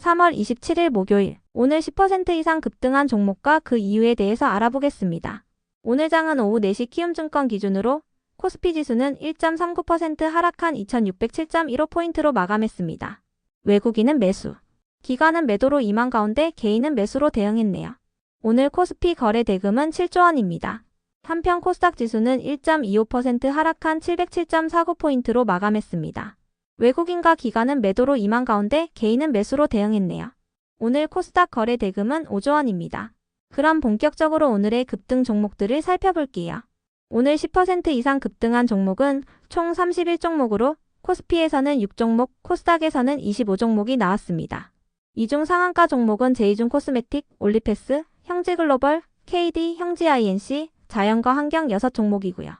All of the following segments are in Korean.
3월 27일 목요일, 오늘 10% 이상 급등한 종목과 그 이유에 대해서 알아보겠습니다. 오늘 장은 오후 4시 키움증권 기준으로 코스피 지수는 1.39% 하락한 2607.15포인트로 마감했습니다. 외국인은 매수, 기관은 매도로 임한 가운데 개인은 매수로 대응했네요. 오늘 코스피 거래 대금은 7조 원입니다. 한편 코스닥 지수는 1.25% 하락한 707.49포인트로 마감했습니다. 외국인과 기관은 매도로 임한 가운데 개인은 매수로 대응했네요. 오늘 코스닥 거래 대금은 5조 원입니다. 그럼 본격적으로 오늘의 급등 종목들을 살펴볼게요. 오늘 10% 이상 급등한 종목은 총 31종목으로 코스피에서는 6종목, 코스닥에서는 25종목이 나왔습니다. 이 중 상한가 종목은 제이준 코스메틱, 올리패스, 형지글로벌, KD, 형지INC, 자연과 환경 6종목이고요.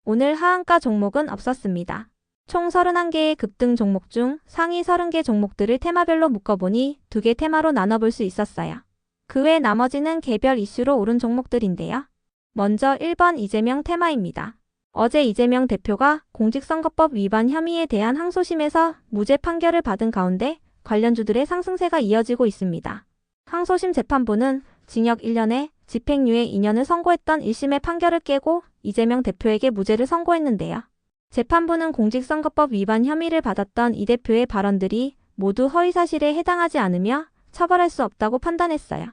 오늘 하한가 종목은 없었습니다. 총 31개의 급등 종목 중 상위 30개 종목들을 테마별로 묶어보니 2개 테마로 나눠볼 수 있었어요. 그 외 나머지는 개별 이슈로 오른 종목들인데요. 먼저 1번 이재명 테마입니다. 어제 이재명 대표가 공직선거법 위반 혐의에 대한 항소심에서 무죄 판결을 받은 가운데 관련주들의 상승세가 이어지고 있습니다. 항소심 재판부는 징역 1년에 집행유예 2년을 선고했던 1심의 판결을 깨고 이재명 대표에게 무죄를 선고했는데요. 재판부는 공직선거법 위반 혐의를 받았던 이 대표의 발언들이 모두 허위사실에 해당하지 않으며 처벌할 수 없다고 판단했어요.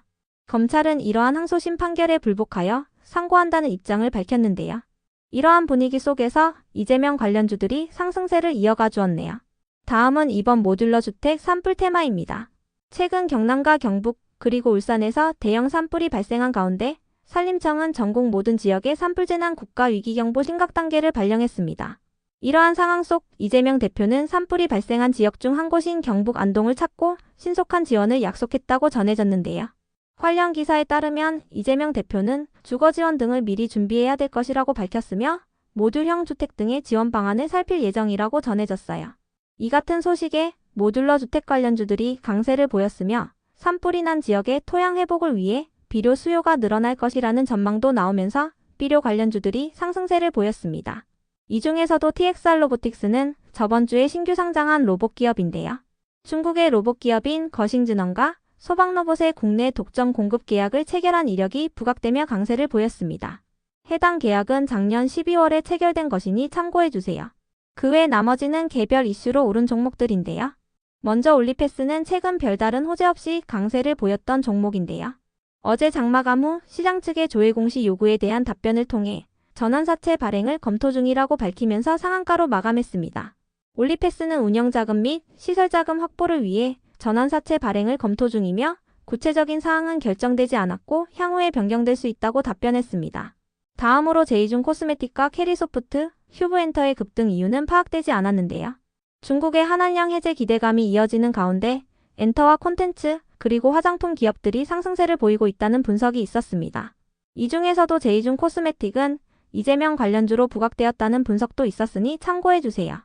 검찰은 이러한 항소심 판결에 불복하여 상고한다는 입장을 밝혔는데요. 이러한 분위기 속에서 이재명 관련주들이 상승세를 이어가 주었네요. 다음은 이번 모듈러 주택 산불 테마입니다. 최근 경남과 경북 그리고 울산에서 대형 산불이 발생한 가운데 산림청은 전국 모든 지역에 산불재난 국가위기경보 심각 단계를 발령했습니다. 이러한 상황 속 이재명 대표는 산불이 발생한 지역 중 한 곳인 경북 안동을 찾고 신속한 지원을 약속했다고 전해졌는데요. 관련 기사에 따르면 이재명 대표는 주거 지원 등을 미리 준비해야 될 것이라고 밝혔으며 모듈형 주택 등의 지원 방안을 살필 예정이라고 전해졌어요. 이 같은 소식에 모듈러 주택 관련주들이 강세를 보였으며 산불이 난 지역의 토양 회복을 위해 비료 수요가 늘어날 것이라는 전망도 나오면서 비료 관련주들이 상승세를 보였습니다. 이 중에서도 TXR 로보틱스는 저번 주에 신규 상장한 로봇 기업인데요. 중국의 로봇 기업인 거싱즈넌과 소방로봇의 국내 독점 공급 계약을 체결한 이력이 부각되며 강세를 보였습니다. 해당 계약은 작년 12월에 체결된 것이니 참고해주세요. 그 외 나머지는 개별 이슈로 오른 종목들인데요. 먼저 올리패스는 최근 별다른 호재 없이 강세를 보였던 종목인데요. 어제 장마감 후 시장 측의 조회 공시 요구에 대한 답변을 통해 전환사채 발행을 검토 중이라고 밝히면서 상한가로 마감했습니다. 올리패스는 운영자금 및 시설자금 확보를 위해 전환사채 발행을 검토 중이며 구체적인 사항은 결정되지 않았고 향후에 변경될 수 있다고 답변했습니다. 다음으로 제이준 코스메틱과 캐리소프트, 휴브엔터의 급등 이유는 파악되지 않았는데요. 중국의 한한령 해제 기대감이 이어지는 가운데 엔터와 콘텐츠 그리고 화장품 기업들이 상승세를 보이고 있다는 분석이 있었습니다. 이 중에서도 제이준 코스메틱은 이재명 관련주로 부각되었다는 분석도 있었으니 참고해주세요.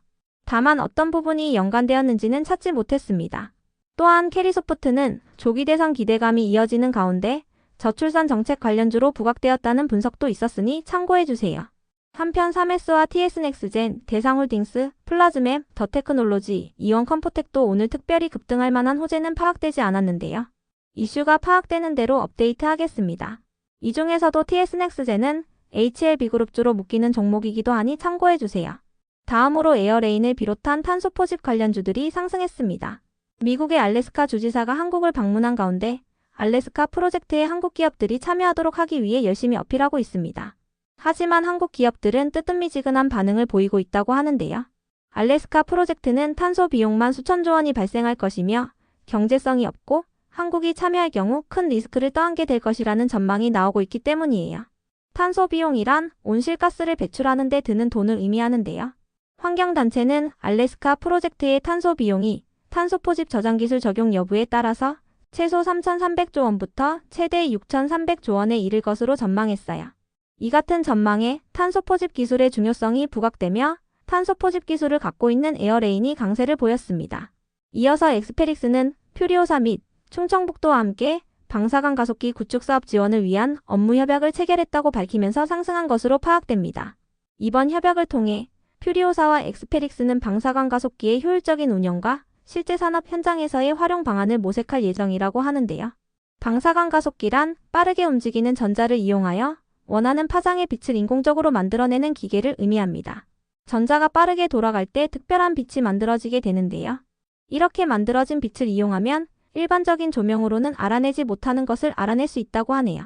다만 어떤 부분이 연관되었는지는 찾지 못했습니다. 또한 캐리소프트는 조기 대선 기대감이 이어지는 가운데 저출산 정책 관련주로 부각되었다는 분석도 있었으니 참고해주세요. 한편 3S와 TS넥스젠, 대상홀딩스, 플라즈맵, 더테크놀로지, 이원컴포텍도 오늘 특별히 급등할 만한 호재는 파악되지 않았는데요. 이슈가 파악되는 대로 업데이트하겠습니다. 이 중에서도 TS넥스젠은 HLB그룹주로 묶이는 종목이기도 하니 참고해주세요. 다음으로 에어레인을 비롯한 탄소 포집 관련주들이 상승했습니다. 미국의 알래스카 주지사가 한국을 방문한 가운데 알래스카 프로젝트에 한국 기업들이 참여하도록 하기 위해 열심히 어필하고 있습니다. 하지만 한국 기업들은 뜨뜻미지근한 반응을 보이고 있다고 하는데요. 알래스카 프로젝트는 탄소 비용만 수천조 원이 발생할 것이며 경제성이 없고 한국이 참여할 경우 큰 리스크를 떠안게 될 것이라는 전망이 나오고 있기 때문이에요. 탄소 비용이란 온실가스를 배출하는 데 드는 돈을 의미하는데요. 환경단체는 알래스카 프로젝트의 탄소 비용이 탄소 포집 저장 기술 적용 여부에 따라서 최소 3,300조 원부터 최대 6,300조 원에 이를 것으로 전망했어요. 이 같은 전망에 탄소 포집 기술의 중요성이 부각되며 탄소 포집 기술을 갖고 있는 에어레인이 강세를 보였습니다. 이어서 엑스페릭스는 퓨리오사 및 충청북도와 함께 방사강 가속기 구축 사업 지원을 위한 업무 협약을 체결했다고 밝히면서 상승한 것으로 파악됩니다. 이번 협약을 통해 퓨리오사와 엑스페릭스는 방사강 가속기의 효율적인 운영과 실제 산업 현장에서의 활용 방안을 모색할 예정이라고 하는데요. 방사광 가속기란 빠르게 움직이는 전자를 이용하여 원하는 파장의 빛을 인공적으로 만들어내는 기계를 의미합니다. 전자가 빠르게 돌아갈 때 특별한 빛이 만들어지게 되는데요. 이렇게 만들어진 빛을 이용하면 일반적인 조명으로는 알아내지 못하는 것을 알아낼 수 있다고 하네요.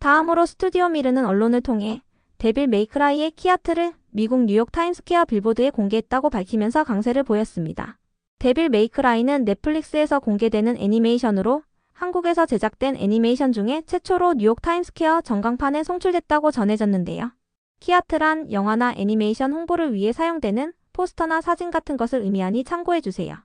다음으로 스튜디오 미르는 언론을 통해 데빌 메이크라이의 키아트를 미국 뉴욕 타임스퀘어 빌보드에 공개했다고 밝히면서 강세를 보였습니다. 데빌 메이크라이는 넷플릭스에서 공개되는 애니메이션으로 한국에서 제작된 애니메이션 중에 최초로 뉴욕 타임스퀘어 전광판에 송출됐다고 전해졌는데요. 키아트란 영화나 애니메이션 홍보를 위해 사용되는 포스터나 사진 같은 것을 의미하니 참고해주세요.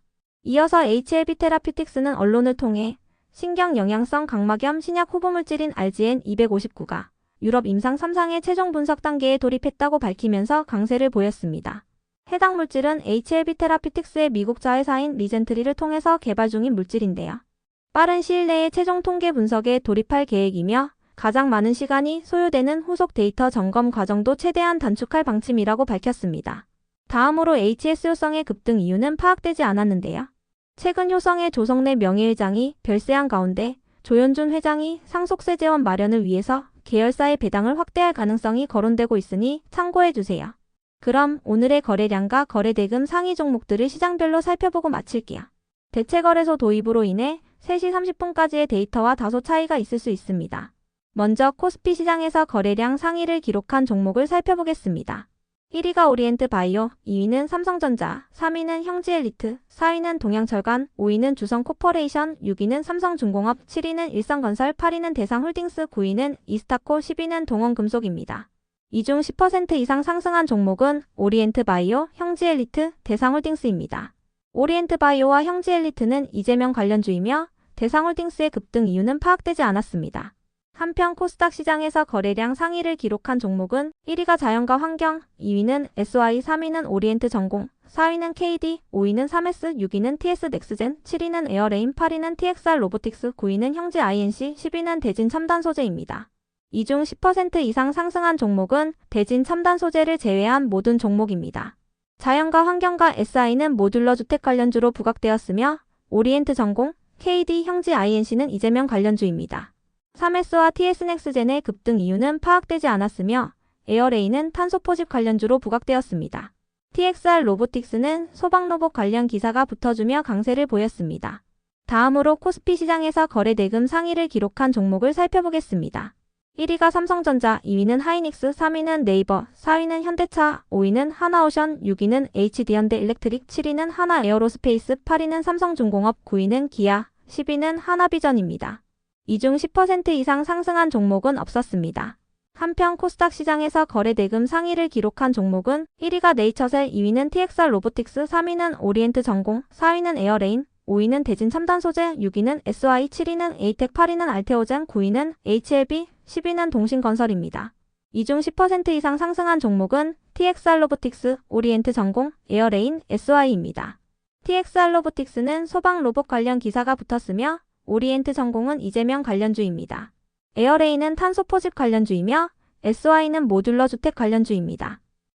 이어서 HLB 테라퓨틱스는 언론을 통해 신경영양성 각막염 신약 후보물질인 RGN-259가 유럽 임상 3상의 최종 분석 단계에 돌입했다고 밝히면서 강세를 보였습니다. 해당 물질은 HLB 테라퓨틱스의 미국 자회사인 리젠트리를 통해서 개발 중인 물질인데요. 빠른 시일 내에 최종 통계 분석에 돌입할 계획이며 가장 많은 시간이 소요되는 후속 데이터 점검 과정도 최대한 단축할 방침이라고 밝혔습니다. 다음으로 HS 효성의 급등 이유는 파악되지 않았는데요. 최근 효성의 조성래 명예회장이 별세한 가운데 조현준 회장이 상속세 재원 마련을 위해서 계열사의 배당을 확대할 가능성이 거론되고 있으니 참고해주세요. 그럼 오늘의 거래량과 거래대금 상위 종목들을 시장별로 살펴보고 마칠게요. 대체거래소 도입으로 인해 3시 30분까지의 데이터와 다소 차이가 있을 수 있습니다. 먼저 코스피 시장에서 거래량 상위를 기록한 종목을 살펴보겠습니다. 1위가 오리엔트 바이오, 2위는 삼성전자, 3위는 형지엘리트, 4위는 동양철강, 5위는 주성코퍼레이션, 6위는 삼성중공업, 7위는 일성건설, 8위는 대상홀딩스, 9위는 이스타코, 10위는 동원금속입니다. 이 중 10% 이상 상승한 종목은 오리엔트 바이오, 형지엘리트, 대상홀딩스입니다. 오리엔트 바이오와 형지엘리트는 이재명 관련주이며 대상홀딩스의 급등 이유는 파악되지 않았습니다. 한편 코스닥 시장에서 거래량 상위를 기록한 종목은 1위가 자연과 환경, 2위는 SY, 3위는 오리엔트 전공, 4위는 KD, 5위는 3S, 6위는 TS 넥스젠, 7위는 에어레인, 8위는 TXR 로보틱스, 9위는 형지 INC, 10위는 대진 첨단 소재입니다. 이 중 10% 이상 상승한 종목은 대진 첨단 소재를 제외한 모든 종목입니다. 자연과 환경과 SI는 모듈러 주택 관련주로 부각되었으며 오리엔트 전공, KD, 형지 INC는 이재명 관련주입니다. 3S와 TS 넥스젠의 급등 이유는 파악되지 않았으며 에어레인은 탄소 포집 관련주로 부각되었습니다. TXR 로보틱스는 소방 로봇 관련 기사가 붙어주며 강세를 보였습니다. 다음으로 코스피 시장에서 거래대금 상위를 기록한 종목을 살펴보겠습니다. 1위가 삼성전자, 2위는 하이닉스, 3위는 네이버, 4위는 현대차, 5위는 하나오션, 6위는 HD현대 일렉트릭, 7위는 하나에어로스페이스, 8위는 삼성중공업, 9위는 기아, 10위는 하나비전입니다. 이 중 10% 이상 상승한 종목은 없었습니다. 한편 코스닥 시장에서 거래대금 상위를 기록한 종목은 1위가 네이처셀, 2위는 TXR 로보틱스, 3위는 오리엔트 전공, 4위는 에어레인, 5위는 대진 첨단 소재, 6위는 SY, 7위는 에이텍, 8위는 알테오젠, 9위는 HLB, 10위는 동신건설입니다. 이 중 10% 이상 상승한 종목은 TXR 로보틱스, 오리엔트 전공, 에어레인, SY입니다. TXR 로보틱스는 소방 로봇 관련 기사가 붙었으며 오리엔트 전공은 이재명 관련주입니다. 에어레인은 탄소 포집 관련주이며 SY는 모듈러 주택 관련주입니다.